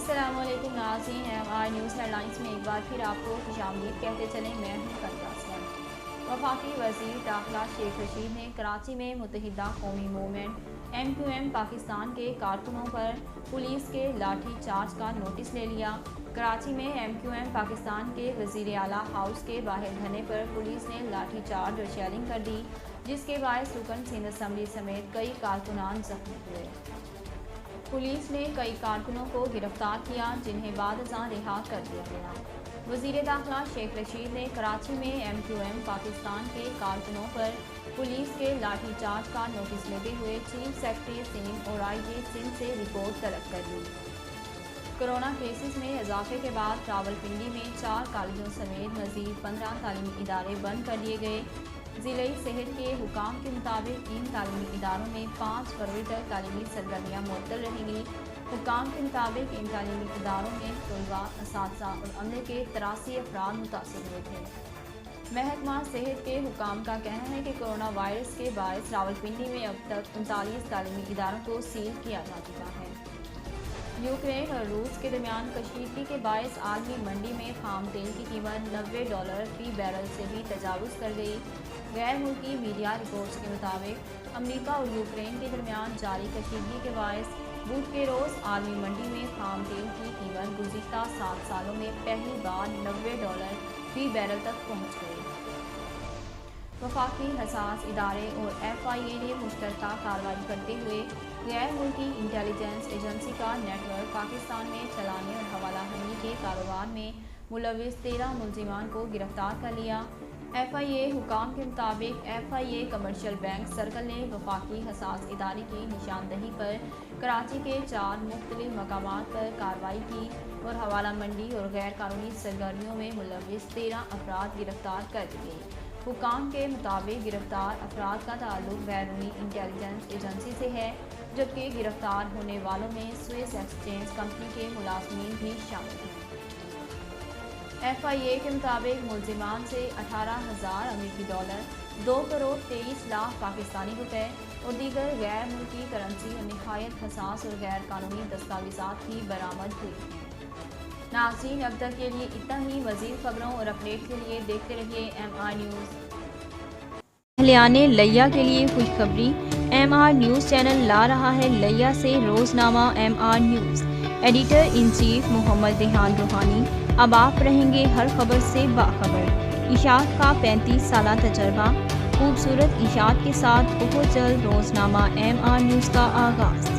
السلام علیکم ناظرین، MR نیوز ہیڈ لائنز میں ایک بار پھر آپ کو خوشامدید کہتے چلیں۔ میں ہوں کنزا اسلم۔ وفاقی وزیر داخلہ شیخ رشید نے کراچی میں متحدہ قومی موومنٹ MQM پاکستان کے کارکنوں پر پولیس کے لاٹھی چارج کا نوٹس لے لیا۔ کراچی میں MQM پاکستان کے وزیر اعلیٰ ہاؤس کے باہر دھرنے پر پولیس نے لاٹھی چارج اور شیلنگ کر دی، جس کے باعث رکن سندھ اسمبلی سمیت کئی کارکنان زخمی ہوئے۔ پولیس نے کئی کارکنوں کو گرفتار کیا، جنہیں بعد ازاں رہا کر دیا گیا۔ وزیر داخلہ شیخ رشید نے کراچی میں MQM پاکستان کے کارکنوں پر پولیس کے لاٹھی چارج کا نوٹس لیتے ہوئے چیف سیکرٹری سندھ اور IG سندھ سے رپورٹ طلب کر لی۔ کورونا کیسز میں اضافے کے بعد راولپنڈی میں 4 کالجوں سمیت مزید 15 تعلیمی ادارے بند کر دیے گئے۔ ضلعی صحت کے حکام کے مطابق ان تعلیمی اداروں میں 5 فروری تک تعلیمی سرگرمیاں معطل رہیں گی۔ حکام کے مطابق ان تعلیمی اداروں میں طلباء، اساتذہ اور عملے کے 83 افراد متاثر ہوئے تھے۔ محکمہ صحت کے حکام کا کہنا ہے کہ کورونا وائرس کے باعث راولپنڈی میں اب تک 39 تعلیمی اداروں کو سیل کیا جا چکا ہے۔ یوکرین اور روس کے درمیان کشیدگی کے باعث عالمی منڈی میں خام تیل کی قیمت $90 فی بیرل سے بھی تجاوز کر گئی۔ غیر ملکی میڈیا رپورٹس کے مطابق امریکہ اور یوکرین کے درمیان جاری کشیدگی کے باعث بدھ کے روز عالمی منڈی میں خام تیل کی قیمت گزشتہ 7 سالوں میں پہلی بار $90 فی بیرل تک پہنچ گئی۔ وفاقی حساس ادارے اور FIA نے مشترکہ کارروائی کرتے ہوئے غیر ملکی انٹیلیجنس ایجنسی کا نیٹ ورک پاکستان میں چلانے اور حوالہ ہندی کے کاروبار میں ملوث 13 ملزمان کو گرفتار کر لیا۔ FIA حکام کے مطابق FIA کمرشل بینک سرکل نے وفاقی حساس ادارے کی نشاندہی پر کراچی کے 4 مختلف مقامات پر کارروائی کی اور حوالہ منڈی اور غیر قانونی سرگرمیوں میں ملوث 13 افراد گرفتار کر دیے۔ حکام کے مطابق گرفتار افراد کا تعلق بیرونی انٹیلیجنس ایجنسی سے ہے، جبکہ گرفتار ہونے والوں میں سوئس ایکسچینج کمپنی کے ملازمین بھی شامل ہیں۔ FIA کے مطابق ملزمان سے 18,000 امریکی ڈالر، 2 کروڑ 23 لاکھ پاکستانی روپے اور دیگر غیر ملکی کرنسی اور نہایت حساس اور غیر قانونی دستاویزات بھی برآمد ہوئی ہیں۔ ناظرین، اب تک کے لیے اتنا ہی۔ مزید خبروں اور اپڈیٹ کے لیے دیکھتے رہیے MR نیوز۔ اہلیان لیا کے لیے خوشخبری، MR نیوز چینل لا رہا ہے لیا سے روزنامہ MR news. Editor in chief Muhammad Rehan Rohani. اب آپ رہیں گے ہر خبر سے باخبر۔ اشاعت کا 35 سالہ تجربہ، خوبصورت اشاعت کے ساتھ بہت جلد روزنامہ MR نیوز کا آغاز۔